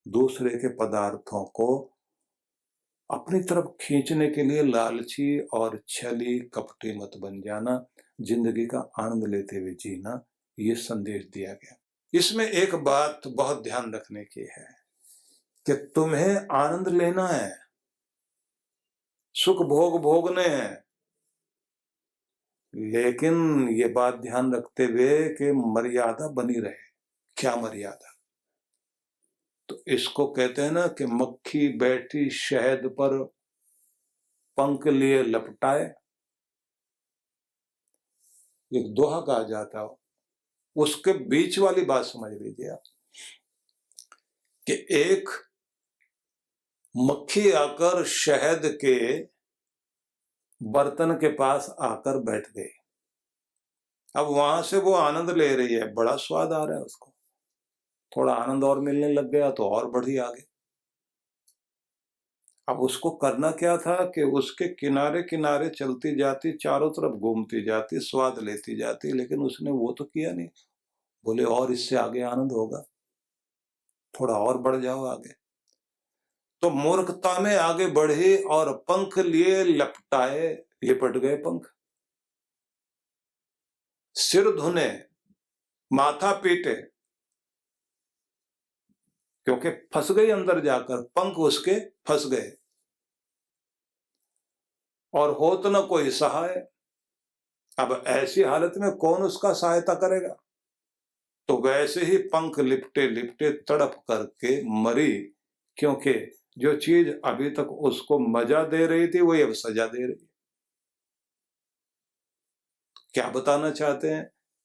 दूसरे के पदार्थों को अपनी तरफ खींचने के लिए लालची और छली कपटी मत बन जाना, जिंदगी का आनंद लेते हुए जीना, ये संदेश दिया गया। इसमें एक बात बहुत ध्यान रखने की है कि तुम्हें आनंद लेना है, सुख भोग भोगने हैं, लेकिन ये बात ध्यान रखते हुए कि मर्यादा बनी रहे। क्या मर्यादा? तो इसको कहते हैं ना कि मक्खी बैठी शहद पर पंख लिए लपटाए, एक दोहा कहा जाता हो, उसके बीच वाली बात समझ लीजिए आप कि एक मक्खी आकर शहद के बर्तन के पास आकर बैठ गई। अब वहां से वो आनंद ले रही है, बड़ा स्वाद आ रहा है उसको, थोड़ा आनंद और मिलने लग गया तो और बढ़ी आगे। अब उसको करना क्या था कि उसके किनारे किनारे चलती जाती, चारों तरफ घूमती जाती, स्वाद लेती जाती, लेकिन उसने वो तो किया नहीं। बोले और इससे आगे आनंद होगा, थोड़ा और बढ़ जाओ आगे। तो मूर्खता में आगे बढ़ी और पंख लिए लपटाए, लिपट गए पंख। सिर धुने, माथा पीटे, क्योंकि फंस गई अंदर जाकर, पंख उसके फंस गए और होत न कोई सहाय। अब ऐसी हालत में कौन उसका सहायता करेगा? तो वैसे ही पंख लिपटे लिपटे तड़प करके मरी, क्योंकि जो चीज अभी तक उसको मजा दे रही थी वही अब सजा दे रही है। क्या बताना चाहते हैं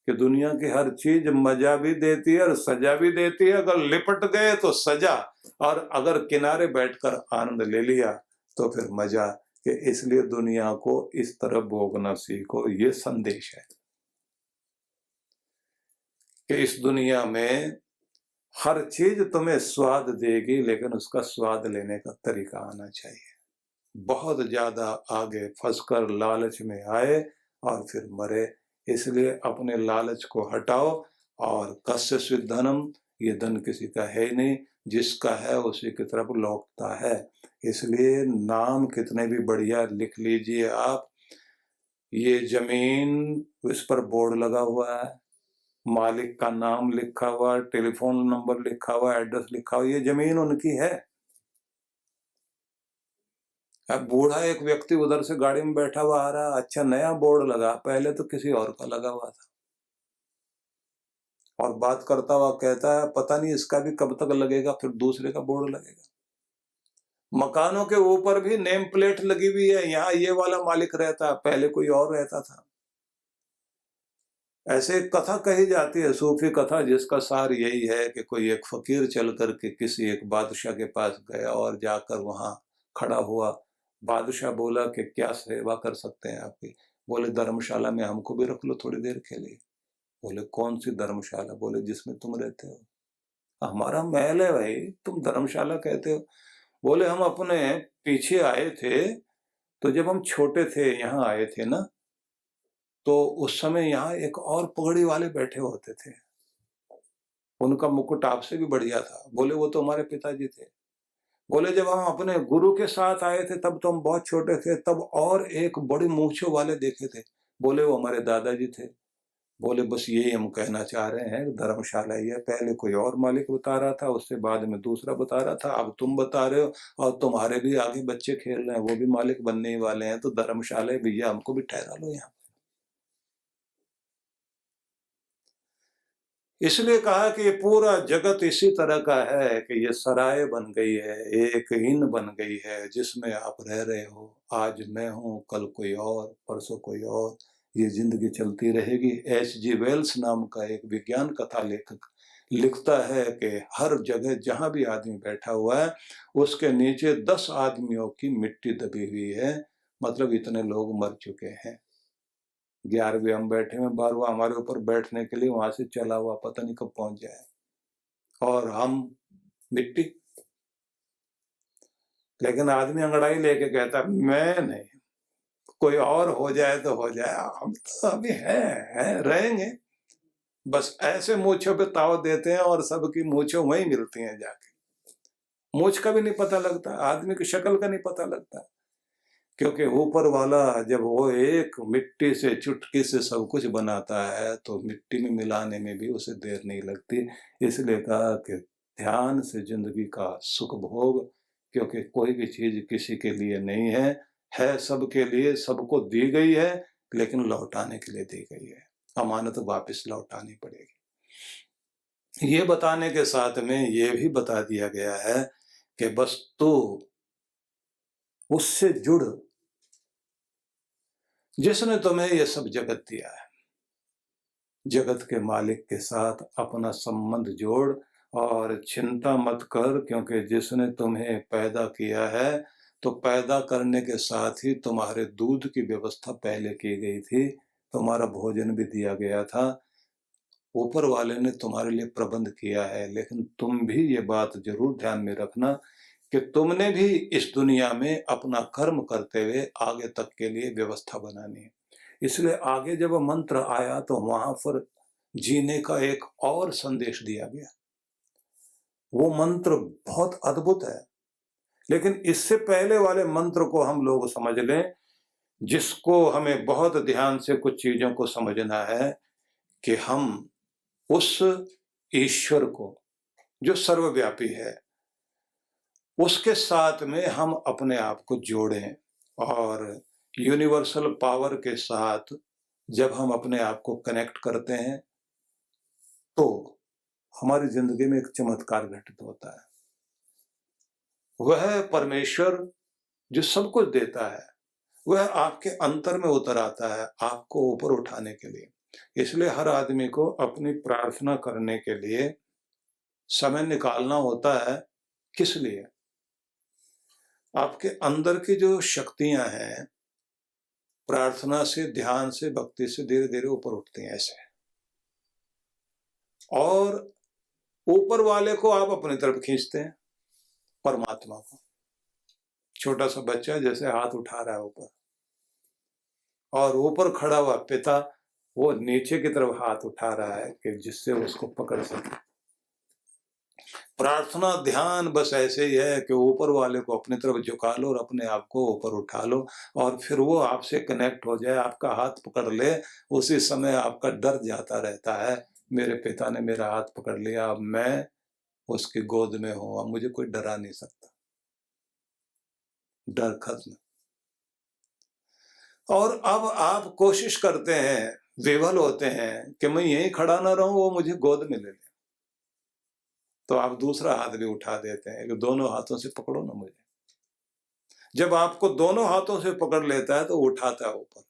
कि दुनिया की हर चीज मजा भी देती है और सजा भी देती है। अगर लिपट गए तो सजा, और अगर किनारे बैठकर आनंद ले लिया तो फिर मजा। कि इसलिए दुनिया को इस तरह भोगना सीखो, ये संदेश है कि इस दुनिया में हर चीज तुम्हें स्वाद देगी, लेकिन उसका स्वाद लेने का तरीका आना चाहिए। बहुत ज्यादा आगे फंसकर लालच में आए और फिर मरे। इसलिए अपने लालच को हटाओ, और कस्य धनम, ये धन किसी का है ही नहीं, जिसका है उसी की तरफ लौटता है। इसलिए नाम कितने भी बढ़िया लिख लीजिए आप, ये जमीन, इस पर बोर्ड लगा हुआ है, मालिक का नाम लिखा हुआ, टेलीफोन नंबर लिखा हुआ, एड्रेस लिखा हुआ, ये जमीन उनकी है। अब बूढ़ा एक व्यक्ति उधर से गाड़ी में बैठा हुआ आ रहा, अच्छा नया बोर्ड लगा, पहले तो किसी और का लगा हुआ था, और बात करता हुआ कहता है पता नहीं इसका भी कब तक लगेगा, फिर दूसरे का बोर्ड लगेगा। मकानों के ऊपर भी नेम प्लेट लगी हुई है, यहाँ ये वाला मालिक रहता, पहले कोई और रहता था। ऐसे एक कथा कही जाती है, सूफी कथा, जिसका सार यही है कि कोई एक फकीर चल करके किसी एक बादशाह के पास गया और जाकर वहां खड़ा हुआ। बादशाह बोला कि क्या सेवा कर सकते हैं आपकी? बोले धर्मशाला में हमको भी रख लो थोड़ी देर के लिए। बोले कौन सी धर्मशाला? बोले जिसमें तुम रहते हो। हमारा महल है भाई, तुम धर्मशाला कहते हो? बोले हम अपने पीछे आए थे, तो जब हम छोटे थे यहाँ आए थे ना, तो उस समय यहाँ एक और पगड़ी वाले बैठे होते थे, उनका मुकुट आपसे भी बढ़िया था। बोले वो तो हमारे पिताजी थे। बोले जब हम अपने गुरु के साथ आए थे तब तो हम बहुत छोटे थे, तब और एक बड़ी मूंछों वाले देखे थे। बोले वो हमारे दादाजी थे। बोले बस यही हम कहना चाह रहे हैं, धर्मशाला ही है। पहले कोई और मालिक बता रहा था, उससे बाद में दूसरा बता रहा था, अब तुम बता रहे हो, और तुम्हारे भी आगे बच्चे खेल रहे हैं, वो भी मालिक बनने ही वाले हैं, तो धर्मशाला भैया हमको भी ठहरा लो यहाँ। इसलिए कहा कि ये पूरा जगत इसी तरह का है कि ये सराय बन गई है, एक इन बन गई है जिसमें आप रह रहे हो। आज मैं हूं, कल कोई और, परसों कोई और, ये जिंदगी चलती रहेगी। H.G. वेल्स नाम का एक विज्ञान कथा लेखक लिखता है कि हर जगह जहां भी आदमी बैठा हुआ है उसके नीचे 10 आदमियों की मिट्टी दबी हुई है, मतलब इतने लोग मर चुके हैं। 11वें हम बैठे हैं, 12वां हमारे ऊपर बैठने के लिए वहां से चला हुआ, पता नहीं कब पहुंच जाए, और हम मिट्टी। लेकिन आदमी अंगड़ाई लेके कहता मैं नहीं, कोई और हो जाए तो हो जाए, हम तो अभी हैं रहेंगे। बस ऐसे मूछों पे ताव देते हैं और सबकी मूछें वहीं मिलती हैं जाके। मूंछ का भी नहीं पता लगता, आदमी की शक्ल का नहीं पता लगता, क्योंकि ऊपर वाला जब वो एक मिट्टी से चुटकी से सब कुछ बनाता है तो मिट्टी में मिलाने में भी उसे देर नहीं लगती। इसलिए कहा कि ध्यान से जिंदगी का सुख भोग, क्योंकि कोई भी चीज किसी के लिए नहीं है सबके लिए, सबको दी गई है, लेकिन लौटाने के लिए दी गई है। अमानत वापस लौटानी पड़ेगी। ये बताने के साथ में ये भी बता दिया गया है कि बस तू उससे जुड़ जिसने तुम्हें ये सब जगत दिया है। जगत के मालिक के साथ अपना संबंध जोड़ और चिंता मत कर, क्योंकि जिसने तुम्हें पैदा किया है तो पैदा करने के साथ ही तुम्हारे दूध की व्यवस्था पहले की गई थी, तुम्हारा भोजन भी दिया गया था, ऊपर वाले ने तुम्हारे लिए प्रबंध किया है। लेकिन तुम भी ये बात जरूर ध्यान में रखना कि तुमने भी इस दुनिया में अपना कर्म करते हुए आगे तक के लिए व्यवस्था बनानी है। इसलिए आगे जब मंत्र आया तो वहां पर जीने का एक और संदेश दिया गया। वो मंत्र बहुत अद्भुत है, लेकिन इससे पहले वाले मंत्र को हम लोग समझ लें, जिसको हमें बहुत ध्यान से कुछ चीजों को समझना है कि हम उस ईश्वर को जो सर्वव्यापी है उसके साथ में हम अपने आप को जोड़ें, और यूनिवर्सल पावर के साथ जब हम अपने आप को कनेक्ट करते हैं तो हमारी जिंदगी में एक चमत्कार घटित होता है। वह परमेश्वर जो सब कुछ देता है वह आपके अंतर में उतर आता है आपको ऊपर उठाने के लिए। इसलिए हर आदमी को अपनी प्रार्थना करने के लिए समय निकालना होता है। किस लिए? आपके अंदर की जो शक्तियां हैं प्रार्थना से, ध्यान से, भक्ति से धीरे धीरे ऊपर उठती हैं ऐसे, और ऊपर वाले को आप अपनी तरफ खींचते हैं, परमात्मा को। छोटा सा बच्चा जैसे हाथ उठा रहा है ऊपर, और ऊपर खड़ा हुआ पिता वो नीचे की तरफ हाथ उठा रहा है कि जिससे उसको पकड़ सके। प्रार्थना ध्यान बस ऐसे ही है कि ऊपर वाले को अपनी तरफ झुका लो और अपने आप को ऊपर उठा लो, और फिर वो आपसे कनेक्ट हो जाए, आपका हाथ पकड़ ले। उसी समय आपका डर जाता रहता है, मेरे पिता ने मेरा हाथ पकड़ लिया, अब मैं उसकी गोद में हूं, अब मुझे कोई डरा नहीं सकता, डर खत्म। और अब आप कोशिश करते हैं, विवल होते हैं कि मैं यहीं खड़ा ना रहूं, वो मुझे गोद में ले ले, तो आप दूसरा हाथ भी उठा देते हैं कि दोनों हाथों से पकड़ो ना मुझे। जब आपको दोनों हाथों से पकड़ लेता है तो उठाता है ऊपर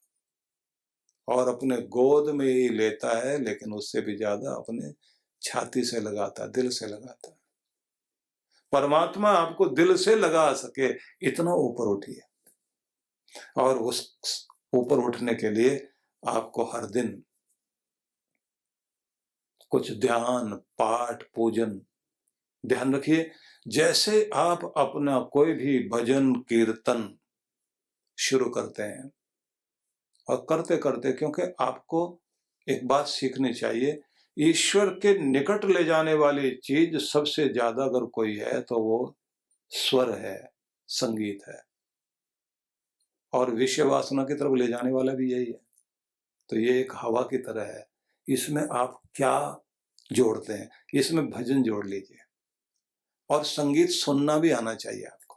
और अपने गोद में ही लेता है, लेकिन उससे भी ज्यादा अपने छाती से लगाता है, दिल से लगाता है। परमात्मा आपको दिल से लगा सके इतना ऊपर उठिए, और उस ऊपर उठने के लिए आपको हर दिन कुछ ध्यान, पाठ, पूजन। ध्यान रखिए, जैसे आप अपना कोई भी भजन कीर्तन शुरू करते हैं, और करते करते, क्योंकि आपको एक बात सीखनी चाहिए, ईश्वर के निकट ले जाने वाली चीज सबसे ज्यादा अगर कोई है तो वो स्वर है, संगीत है, और विषय वासना की तरफ ले जाने वाला भी यही है। तो ये एक हवा की तरह है, इसमें आप क्या जोड़ते हैं, इसमें भजन जोड़ लीजिए, और संगीत सुनना भी आना चाहिए आपको।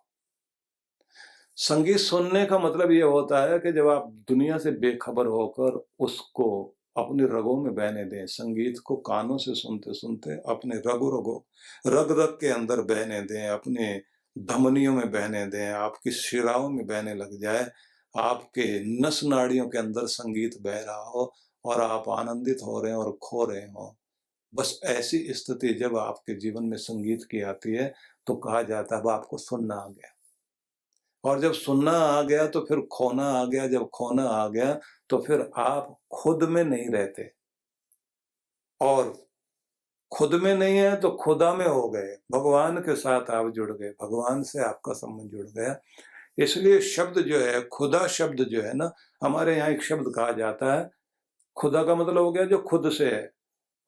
संगीत सुनने का मतलब ये होता है कि जब आप दुनिया से बेखबर होकर उसको अपनी रगों में बहने दें, संगीत को कानों से सुनते सुनते अपने रग रग के अंदर बहने दें, अपने धमनियों में बहने दें, आपकी शिराओं में बहने लग जाए, आपके नस नाड़ियों के अंदर संगीत बह रहा हो और आप आनंदित हो रहे हैं और खो रहे हो। बस ऐसी स्थिति जब आपके जीवन में संगीत की आती है तो कहा जाता है अब आपको सुनना आ गया, और जब सुनना आ गया तो फिर खोना आ गया, जब खोना आ गया तो फिर आप खुद में नहीं रहते, और खुद में नहीं है तो खुदा में हो गए, भगवान के साथ आप जुड़ गए, भगवान से आपका संबंध जुड़ गया। इसलिए शब्द जो है, खुदा शब्द जो है ना, हमारे यहाँ एक शब्द कहा जाता है, खुदा का मतलब हो गया जो खुद से है,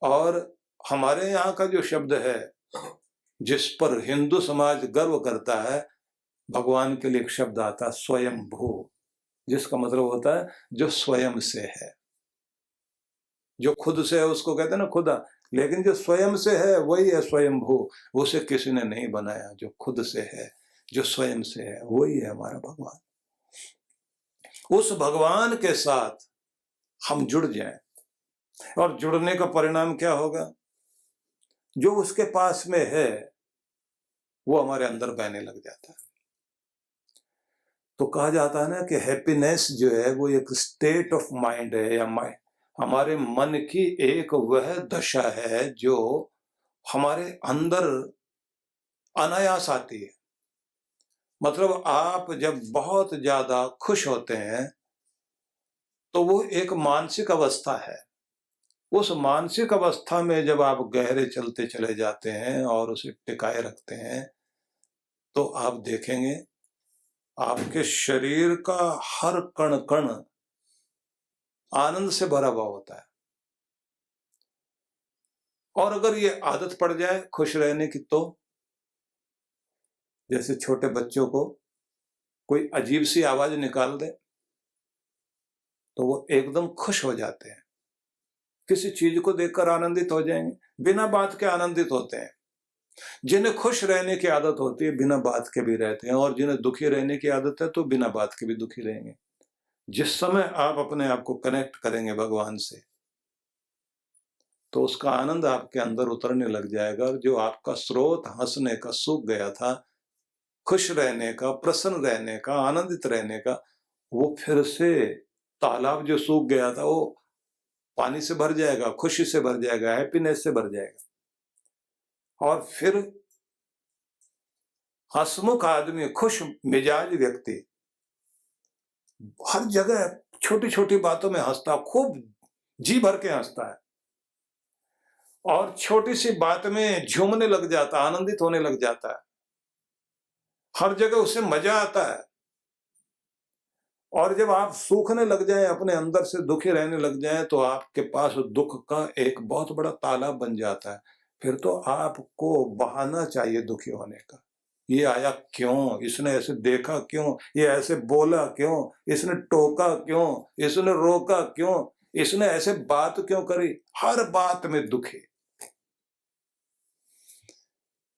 और हमारे यहाँ का जो शब्द है जिस पर हिंदू समाज गर्व करता है, भगवान के लिए एक शब्द आता है स्वयंभू, जिसका मतलब होता है जो स्वयं से है। जो खुद से है उसको कहते हैं ना खुदा, लेकिन जो स्वयं से है वही है स्वयंभू। उसे किसी ने नहीं बनाया, जो खुद से है, जो स्वयं से है, वही है हमारा भगवान। उस भगवान के साथ हम जुड़ जाएं, और जुड़ने का परिणाम क्या होगा? जो उसके पास में है वो हमारे अंदर बहने लग जाता है। तो कहा जाता है ना कि हैप्पीनेस जो है वो एक स्टेट ऑफ माइंड है, या हमारे मन की एक वह दशा है जो हमारे अंदर अनायास आती है। मतलब आप जब बहुत ज्यादा खुश होते हैं तो वो एक मानसिक अवस्था है। उस मानसिक अवस्था में जब आप गहरे चलते चले जाते हैं और उसे टिकाए रखते हैं, तो आप देखेंगे आपके शरीर का हर कण कण आनंद से भरा हुआ होता है। और अगर ये आदत पड़ जाए खुश रहने की, तो जैसे छोटे बच्चों को कोई अजीब सी आवाज निकाल दे तो वो एकदम खुश हो जाते हैं, किसी चीज को देखकर आनंदित हो जाएंगे, बिना बात के आनंदित होते हैं। जिन्हें खुश रहने की आदत होती है बिना बात के भी रहते हैं, और जिन्हें दुखी रहने की आदत है तो बिना बात के भी दुखी रहेंगे। जिस समय आप अपने आप को कनेक्ट करेंगे भगवान से, तो उसका आनंद आपके अंदर उतरने लग जाएगा। जो आपका स्रोत हंसने का, सूख गया था, खुश रहने का, प्रसन्न रहने का, आनंदित रहने का, वो फिर से तालाब जो सूख गया था वो पानी से भर जाएगा, खुशी से भर जाएगा, हैप्पीनेस से भर जाएगा। और फिर हंसमुख आदमी, खुश मिजाज व्यक्ति हर जगह छोटी छोटी बातों में हंसता, खूब जी भर के हंसता है, और छोटी सी बात में झूमने लग जाता, आनंदित होने लग जाता है। हर जगह उसे मजा आता है। और जब आप सूखने लग जाएं, अपने अंदर से दुखी रहने लग जाएं, तो आपके पास दुख का एक बहुत बड़ा तालाब बन जाता है। फिर तो आपको बहाना चाहिए दुखी होने का। ये आया क्यों, इसने ऐसे देखा क्यों, ये ऐसे बोला क्यों, इसने टोका क्यों, इसने रोका क्यों, इसने ऐसे बात क्यों करी, हर बात में दुखी।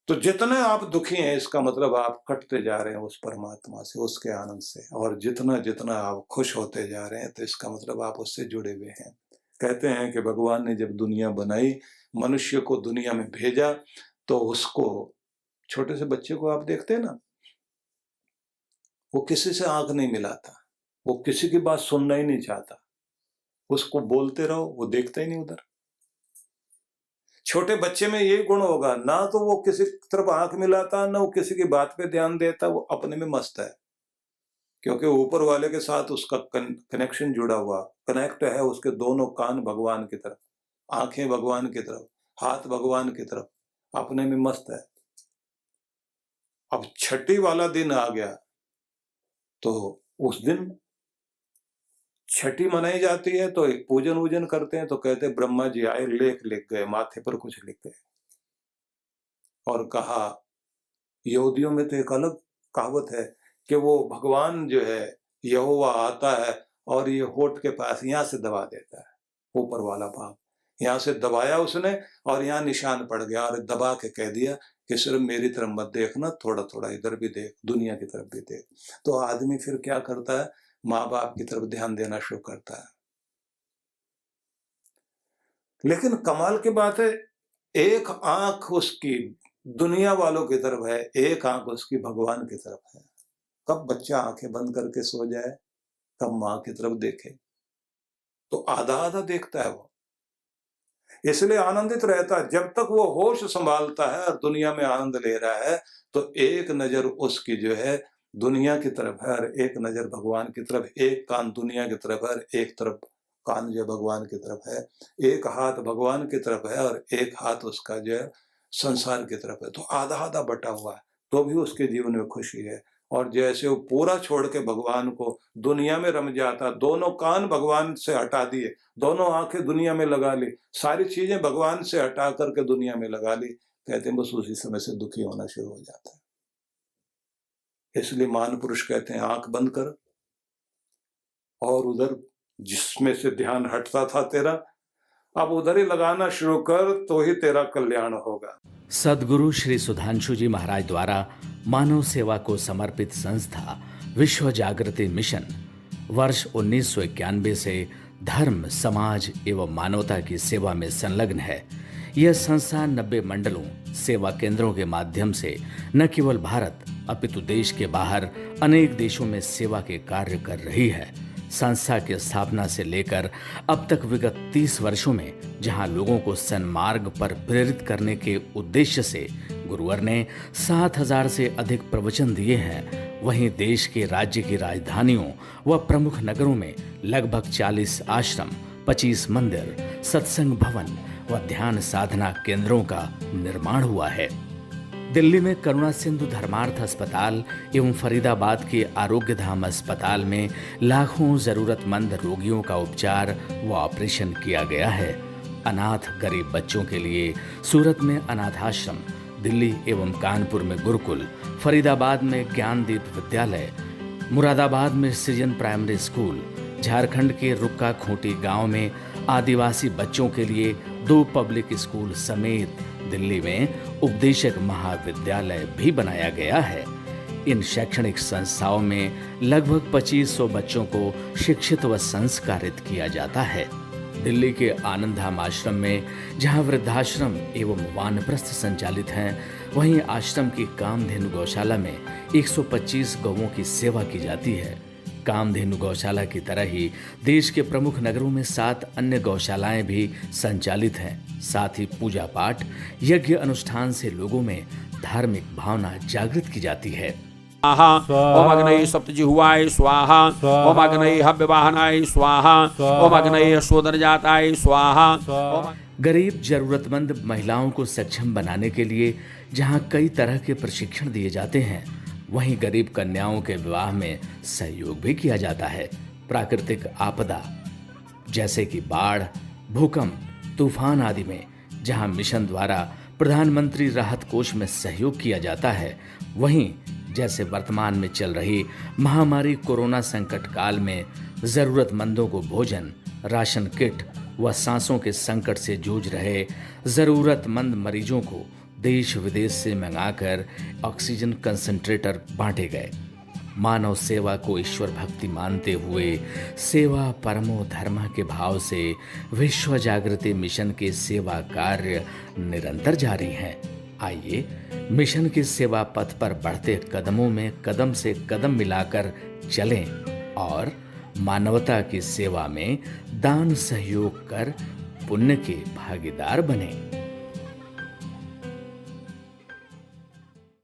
तो जितने आप दुखी हैं, इसका मतलब आप कटते जा रहे हैं उस परमात्मा से, उसके आनंद से। और जितना जितना आप खुश होते जा रहे हैं, तो इसका मतलब आप उससे जुड़े हुए हैं। कहते हैं कि भगवान ने जब दुनिया बनाई, मनुष्य को दुनिया में भेजा, तो उसको, छोटे से बच्चे को आप देखते हैं ना, वो किसी से आंख नहीं मिलाता, वो किसी की बात सुनना ही नहीं चाहता। उसको बोलते रहो, वो देखता ही नहीं उधर। छोटे बच्चे में यही गुण होगा, ना तो वो किसी तरफ आंख मिलाता, ना वो किसी की बात पे ध्यान देता, वो अपने में मस्त है। क्योंकि ऊपर वाले के साथ उसका कनेक्शन जुड़ा हुआ, कनेक्ट है उसके दोनों कान भगवान की तरफ, आंखें भगवान की तरफ, हाथ भगवान की तरफ, अपने में मस्त है। अब छठी वाला दिन आ गया, तो उस दिन छठी मनाई जाती है, तो एक पूजन वूजन करते हैं, तो कहते हैं ब्रह्मा जी आए, लेख लिख गए, माथे पर कुछ लिख गए, और कहा, यहूदियों में तो एक अलग कहावत है कि वो भगवान जो है, यहोवा आता है और ये होठ के पास यहां से दबा देता है, ऊपर वाला भाग यहां से दबाया उसने, और यहाँ निशान पड़ गया, और दबा के कह दिया कि सिर्फ मेरी तरफ मत देखना, थोड़ा थोड़ा इधर भी देख, दुनिया की तरफ भी देख। तो आदमी फिर क्या करता है, माँ बाप की तरफ ध्यान देना शुरू करता है। लेकिन कमाल की बात है, एक आंख उसकी दुनिया वालों की तरफ है, एक आंख उसकी भगवान की तरफ है। कब बच्चा आंखें बंद करके सो जाए, कब माँ की तरफ देखे, तो आधा आधा देखता है वो, इसलिए आनंदित रहता है। जब तक वो होश संभालता है और दुनिया में आनंद ले रहा है, तो एक नजर उसकी जो है दुनिया की तरफ है, और एक नजर भगवान की तरफ, एक कान दुनिया की तरफ है, और एक तरफ कान जो भगवान की तरफ है, एक हाथ भगवान की तरफ है, और एक हाथ उसका जो है संसार की तरफ है। तो आधा आधा बटा हुआ है, तो भी उसके जीवन में खुशी है। और जैसे वो पूरा छोड़ के भगवान को दुनिया में रम जाता, दोनों कान भगवान से हटा दिए, दोनों आंखें दुनिया में लगा ली, सारी चीजें भगवान से हटा करके दुनिया में लगा ली, कहते हैं बस उसी समय से दुखी होना शुरू हो जाता है। इसलिए महान पुरुष कहते हैं आंख बंद कर और उधर जिसमें से ध्यान हटता था तेरा, अब उधर ही लगाना शुरू कर तो ही तेरा कल्याण होगा। सद्गुरु श्री सुधांशु जी महाराज द्वारा मानव सेवा को समर्पित संस्था विश्व जागृति मिशन वर्ष 1991 से धर्म, समाज एवं मानवता की सेवा में संलग्न है। यह संस्था 90 मंडलों, सेवा केंद्रों के माध्यम से न केवल भारत अपितु देश के बाहर अनेक देशों में सेवा के कार्य कर रही है। संस्था की स्थापना से लेकर अब तक विगत 30 वर्षों में जहां लोगों को सन्मार्ग पर प्रेरित करने के उद्देश्य से गुरुवर ने 7000 से अधिक प्रवचन दिए हैं, वहीं देश के राज्य की राजधानियों व प्रमुख नगरों में लगभग 40 आश्रम, 25 मंदिर, सत्संग भवन व ध्यान साधना केंद्रों का निर्माण हुआ है। दिल्ली में करुणा सिंधु धर्मार्थ अस्पताल एवं फरीदाबाद के आरोग्य धाम अस्पताल में लाखों जरूरतमंद रोगियों का उपचार व ऑपरेशन किया गया है। अनाथ गरीब बच्चों के लिए सूरत में अनाथाश्रम, दिल्ली एवं कानपुर में गुरुकुल, फरीदाबाद में ज्ञानदीप विद्यालय, मुरादाबाद में सृजन प्राइमरी स्कूल, झारखंड के रुक्का खूंटी गांव में आदिवासी बच्चों के लिए 2 पब्लिक स्कूल समेत दिल्ली में उपदेशक महाविद्यालय भी बनाया गया है। इन शैक्षणिक संस्थाओं में लगभग 2500 बच्चों को शिक्षित व संस्कारित किया जाता है। दिल्ली के आनंदधाम आश्रम में जहां वृद्धाश्रम एवं वानप्रस्थ संचालित हैं, वहीं आश्रम की कामधेनु गौशाला में 125 गौओं की सेवा की जाती है। कामधेनु गौशाला की तरह ही देश के प्रमुख नगरों में 7 अन्य गौशालाएं भी संचालित हैं। साथ ही पूजा पाठ, यज्ञ अनुष्ठान से लोगों में धार्मिक भावना जागृत की जाती है। ओम अग्नये सप्तजिह्वाय स्वाहा, ओम अग्नये हव्यवाहनाय स्वाहा, ओम अग्नये शोधनजाताय स्वाहा। गरीब जरूरतमंद महिलाओं को सक्षम बनाने के लिए जहां कई तरह के प्रशिक्षण दिए जाते हैं, वहीं गरीब कन्याओं के विवाह में सहयोग भी किया जाता है। प्राकृतिक आपदा जैसे कि बाढ़, भूकंप, तूफान आदि में जहां मिशन द्वारा प्रधानमंत्री राहत कोष में सहयोग किया जाता है, वहीं जैसे वर्तमान में चल रही महामारी कोरोना संकट काल में जरूरतमंदों को भोजन, राशन किट व सांसों के संकट से जूझ रहे जरूरतमंद मरीजों को देश विदेश से मंगाकर ऑक्सीजन कंसंट्रेटर बांटे गए। मानव सेवा को ईश्वर भक्ति मानते हुए सेवा परमो धर्म के भाव से विश्व जागृति मिशन के सेवा कार्य निरंतर जारी हैं। आइए मिशन के सेवा पथ पर बढ़ते कदमों में कदम से कदम मिलाकर चलें और मानवता की सेवा में दान सहयोग कर पुण्य के भागीदार बनें।